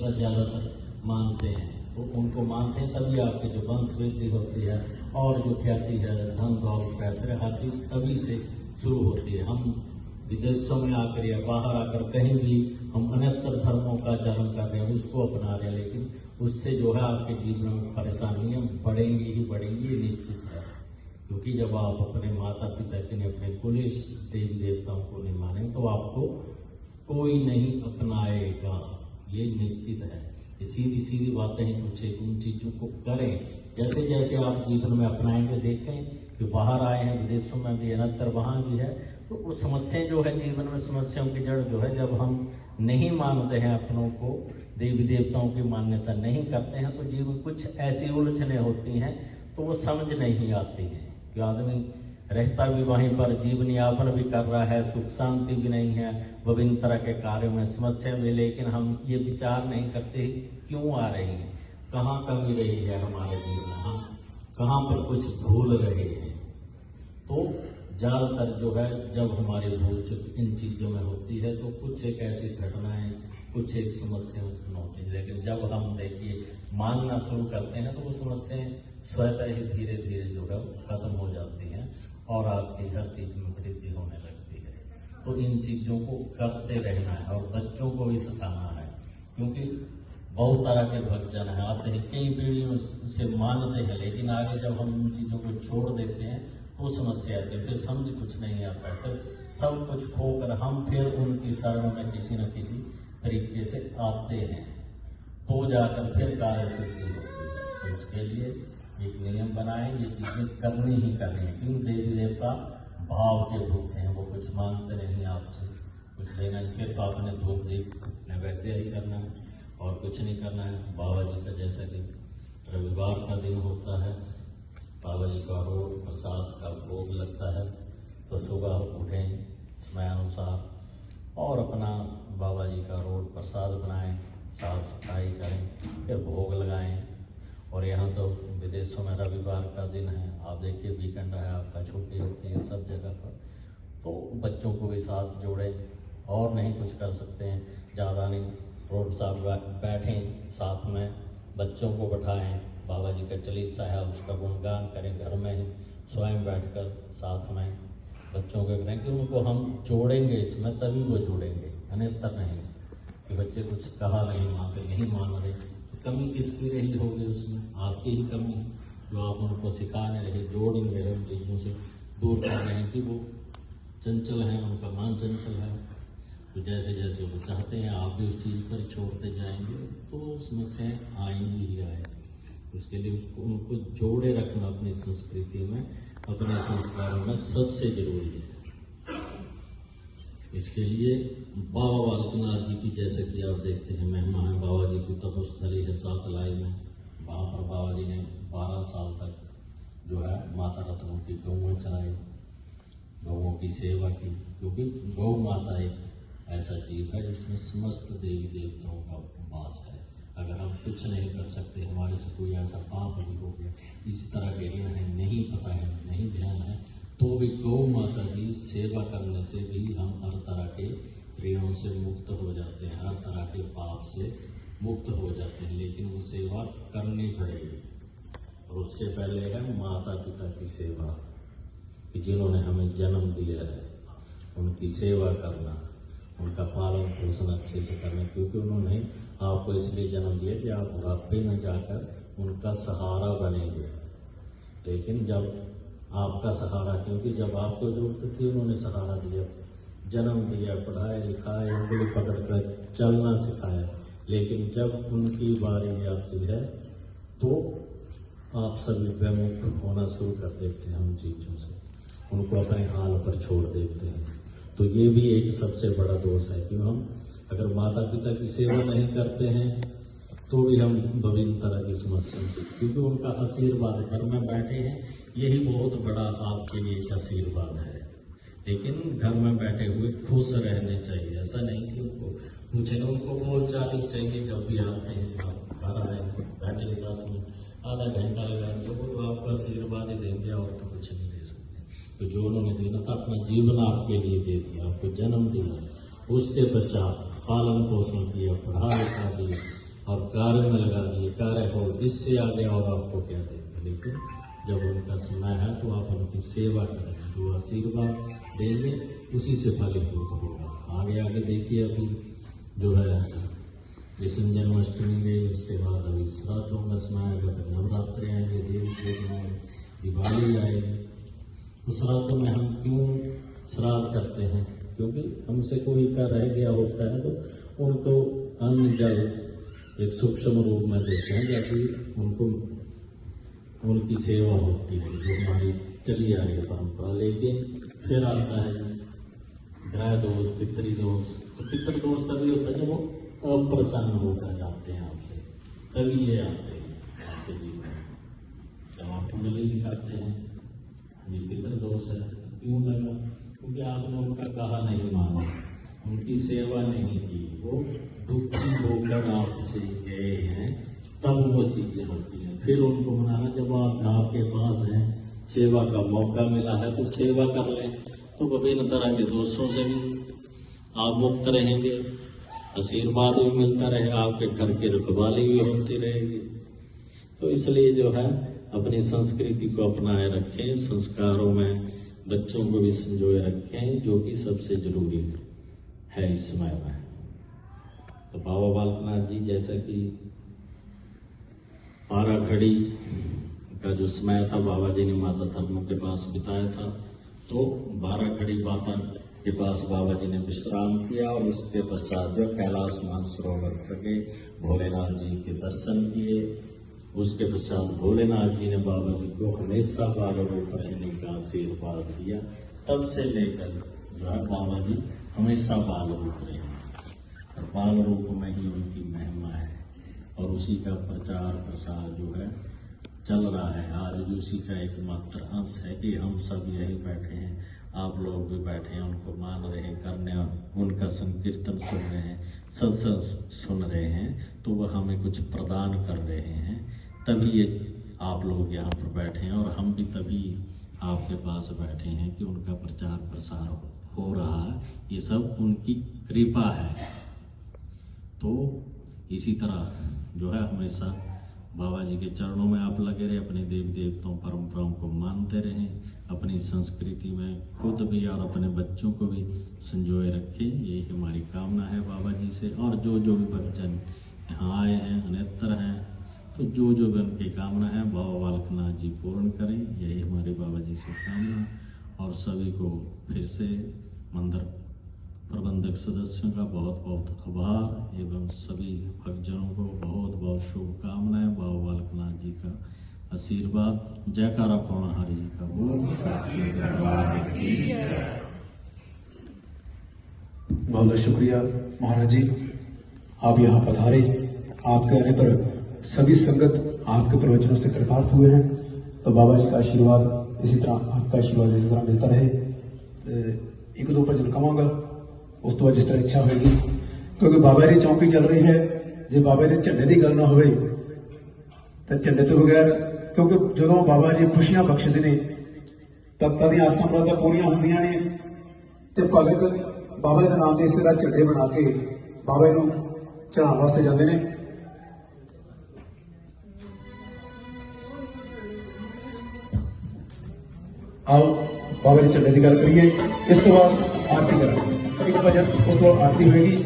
देवता ज़्यादातर मानते हैं, तो उनको मानते हैं तभी आपकी जो वंश वृद्धि होती है और जो ख्याति है, धन दौलत पैसे हर चीज तभी से शुरू होती है। हम विदेशों में आकर या बाहर आकर कहीं भी हम अन्यतर धर्मों का आचरण कर रहे हैं, उसको अपना रहे हैं, लेकिन उससे जो है आपके जीवन में परेशानियां बढ़ेंगी ही बढ़ेंगी, ये निश्चित है। क्योंकि जब आप अपने माता पिता के लिए अपने कुल देवी देवताओं को नहीं माने तो आपको कोई नहीं अपनाएगा, ये निश्चित है। ये सीधी सीधी बातें हैं, कुछ उन चीजों को करें। जैसे जैसे आप जीवन में अपनाएंगे, देखें कि बाहर आए हैं विदेशों में भी अन्यतर वहाँ भी है, तो वो समस्याएं जो है जीवन में, समस्याओं की जड़ जो है, जब हम नहीं मानते हैं अपनों को, देवी देवताओं की मान्यता नहीं करते हैं, तो जीवन कुछ ऐसी उलझने होती हैं तो वो समझ नहीं आती है कि आदमी रहता भी वहीं पर, जीवन यापन भी कर रहा है, सुख शांति भी नहीं है, विभिन्न तरह के कार्यों में समस्या भी, लेकिन हम ये विचार नहीं करते क्यों आ रही है, कहाँ कमी रही है हमारे जीवन में, हम कहाँ पर कुछ भूल रहे हैं। तो ज़्यादातर जो है जब हमारी भूल चुक इन चीज़ों में होती है तो कुछ एक ऐसी घटनाएं, कुछ एक समस्या उत्पन्न होती है, लेकिन जब हम देखिए मानना शुरू करते हैं तो वो समस्याएं स्वतः ही धीरे धीरे जो है खत्म हो जाती हैं और आपकी हर चीज में वृद्धि होने लगती है। तो इन चीजों को करते रहना है और बच्चों को भी सिखाना है, क्योंकि बहुत तरह के भक्तजन हैं, आते हैं कई पीढ़ियों से मानते हैं, लेकिन आगे जब हम इन चीजों को छोड़ देते हैं तो समस्या आती है, फिर समझ कुछ नहीं आता, फिर सब कुछ खोकर हम फिर उनकी शरण में किसी न किसी तरीके से आते हैं, तो जाकर फिर कार्य सिद्धि होती है। तो इसके लिए एक नियम बनाएं, ये चीजें करनी ही करनी है, क्योंकि देवी देवता भाव के भूखे हैं, वो कुछ मांगते नहीं आपसे, कुछ लेना ही, सिर्फ आपने धूप दीप नैवेद्य ही करना है और कुछ नहीं करना है। बाबा जी का जैसा कि रविवार का दिन होता है, बाबा जी का रोज प्रसाद का भोग लगता है, तो सुबह उठें समय अनुसार और अपना बाबा जी का रोज प्रसाद बनाएं, साफ सफाई करें, फिर भोग लगाएं। और यहाँ तो विदेशों में रविवार का दिन है, आप देखिए वीकेंड है आपका, छुट्टी होती है सब जगह पर, तो बच्चों को भी साथ जोड़ें और नहीं कुछ कर सकते हैं, ज़्यादा नहीं, रोड साहब बैठें साथ में, बच्चों को बैठाएं, बाबा जी का चालीसा है उसका गुणगान करें, घर में ही स्वयं बैठकर साथ में बच्चों को करें, कि उनको हम जोड़ेंगे इसमें तभी वो जुड़ेंगे, अन्यथा नहीं। कि बच्चे कुछ कहा नहीं मानते, नहीं मान रहे, तो कमी किसकी रही होगी उसमें, आपकी ही कमी है, जो आप उनको सिखाने रहे, जोड़ नहीं रहे, उन चीज़ों से दूर कर रहे हैं कि वो चंचल हैं, उनका मन चंचल है। तो जैसे जैसे वो चाहते हैं आप भी उस चीज़ पर छोड़ते जाएंगे तो समस्याएं आएंगी ही आएंगी। उसके लिए उसको उनको जोड़े रखना अपनी संस्कृति में, अपने संस्कारों में सबसे जरूरी है। इसके लिए बाबा बालकनाथ जी की, जैसे कि आप देखते हैं महिमा है, बाबा जी की तपस्थली है सातलाई में, वहाँ पर बाबा जी ने 12 साल तक जो है माता रत्नों की गौएं चराई, गौओं की सेवा की, क्योंकि गौ माता एक ऐसा जीव है जिसमें समस्त देवी देवताओं का वास है। अगर हम कुछ नहीं कर सकते, हमारे से कोई ऐसा पाप नहीं हो गया, इस तरह के ऋण है, नहीं पता है, नहीं ध्यान है, तो भी गौ माता की सेवा करने से भी हम हर तरह के ऋणों से मुक्त हो जाते हैं, हर तरह के पाप से मुक्त हो जाते हैं, लेकिन वो सेवा करनी पड़ेगी। और उससे पहले है माता पिता की सेवा, कि जिन्होंने हमें जन्म दिया है उनकी सेवा करना, उनका पालन पोषण अच्छे से करना, क्योंकि उन्होंने आपको इसलिए जन्म दिया कि आप बुढ़ापे में जाकर उनका सहारा बनेंगे। लेकिन जब आपका सहारा, क्योंकि जब आपको जरूरत थी उन्होंने सहारा दिया, जन्म दिया, पढ़ाया लिखाया, उंगली पकड़ कर चलना सिखाया, लेकिन जब उनकी बारी आती है तो आप सभी विमुख होना शुरू कर देते हैं उन चीज़ों से, उनको अपने हाल पर छोड़ देते हैं। तो ये भी एक सबसे बड़ा दोष है कि हम अगर माता पिता की सेवा नहीं करते हैं तो भी हम विभिन्न तरह की समस्याओं से, क्योंकि उनका आशीर्वाद घर में बैठे हैं, यही बहुत बड़ा आपके लिए एक आशीर्वाद है। लेकिन घर में बैठे हुए खुश रहने चाहिए, ऐसा नहीं कि उनको पूछे, उनको बोल चाल चाहिए, जब भी आते हैं आप घर आए बैठे 10 मिनट आधा घंटा लगाएंगे, वो तो आपका आशीर्वाद ही देंगे और तो कुछ नहीं दे सकते। तो जो उन्होंने देना था अपना जीवन आपके लिए दे दिया, आपको जन्म दिया, उसके पश्चात पालन पोषण किया, पढ़ा लिखा दिया, और कार्य में लगा दिए, कार्य हो, इससे आगे और आपको क्या देंगे। लेकिन जब उनका समय है तो आप उनकी सेवा करें, जो आशीर्वाद देंगे उसी से फलीभूत होगा। आगे आगे देखिए, अभी जो है कृष्ण जन्माष्टमी गई, उसके बाद अभी श्राद्धों का समय आएगा, फिर नवरात्रि आएंगे, देवी पूजन, दिवाली आएगी। तो श्राद्धों में हम क्यों श्राद्ध करते हैं? क्योंकि हमसे कोई का रह गया होता है तो उनको अन्न जल एक सूक्ष्म रूप में देते हैं, जैसे उनको उनकी सेवा होती है, जो हमारी चली आ रही परंपरा। लेकिन फिर आता है ग्रह दोष, पितृदोष। तो पितृदोष तभी होता है जब वो अप्रसन्न होकर जाते हैं आपसे, तभी ये आते हैं आपके जीवन में। जब आप कुंडली दिखाते हैं, ये पितृदोष है, क्यों लगा? क्योंकि आपने उनका कहा नहीं माना, उनकी सेवा नहीं की, वो दुखी होकर आपसे गए हैं, तब वो चीजें होती हैं। फिर उनको मनाना, जब आपके पास है, सेवा का मौका मिला है तो सेवा कर लें, तो विभिन्न तरह के दोषों से भी आप मुक्त रहेंगे, आशीर्वाद भी मिलता रहे, आपके घर की रखवाली भी होती रहेगी। तो इसलिए जो है अपनी संस्कृति को अपनाए रखें, संस्कारों में बच्चों को भी संजोए रखें, जो कि सबसे जरूरी है इस समय में। तो बाबा बालकनाथ जी, जैसा कि 12 घड़ी का जो समय था, बाबा जी ने माता धर्मों के पास बिताया था, तो 12 घड़ी माता के पास बाबा जी ने विश्राम किया और उसके पश्चात जो कैलाश मानसरोवर पर गए, भोलेनाथ जी के दर्शन किए। उसके पश्चात भोलेनाथ जी ने बाबा जी को हमेशा बाल रूप रहने का आशीर्वाद दिया। तब से लेकर जो है बाबा जी हमेशा बाल रूप रहे और बाल रूप में ही उनकी महिमा है, और उसी का प्रचार प्रसार जो है चल रहा है। आज भी उसी का एकमात्र अंश है कि हम सब यही बैठे हैं, आप लोग भी बैठे हैं, उनको मान रहे हैं, करने उनका संकीर्तन सुन रहे हैं, सत्संग सुन रहे हैं, तो वह हमें कुछ प्रदान कर रहे हैं, तभी ये आप लोग यहाँ पर बैठे हैं। और हम भी तभी आपके पास बैठे हैं कि उनका प्रचार प्रसार हो रहा है, ये सब उनकी कृपा है। तो इसी तरह जो है हमेशा बाबा जी के चरणों में आप लगे रहे, अपने देवी देवताओं परंपराओं को मानते रहें, अपनी संस्कृति में खुद भी और अपने बच्चों को भी संजोए रखें, यही हमारी कामना है बाबा जी से। और जो भी बच्चन यहाँ आए हैं, अन्यत्र हैं, तो जो भी उनकी कामना है बाबा बालकनाथ जी पूर्ण करें, यही हमारे बाबा जी से कामना। और सभी को फिर से मंदिर प्रबंधक सदस्यों का बहुत बहुत आभार एवं सभी भक्तजनों को बहुत बहुत शुभकामनाएं। बाबा बालकनाथ जी का आशीर्वाद, जयकारा पौना हरि जी का बोल। बहुत बहुत शुक्रिया महाराज जी, आप यहाँ पधारे। आपके आने पर सभी संगत आपके प्रवचनों से कृतार्थ हुए हैं। तो बाबा जी का आशीर्वाद इसी तरह, आपका आशीर्वाद इसी तरह मिलता रहे। एक दो भजन कहांगा, उस तो बाद जिस तरह इच्छा होगी, क्योंकि बाबा की चौकी चल रही है। जो बाबा ने झंडे की गल ना हो तो झंडे तो बगैर, क्योंकि जो बाबा जी खुशियां बख्शते ने, तख्तां दी आसां मुरादां पूरियां होंदियां ने, ते भगत बाबा के नाम से इस तरह झंडे बना के बाबा नूं चढ़ाउण वास्ते जाते हैं। आओ बाबा जी झंडे की गल करिए, इस तो बाद आरती करेंगे। एक भजन, उस तो बाद आरती होगी।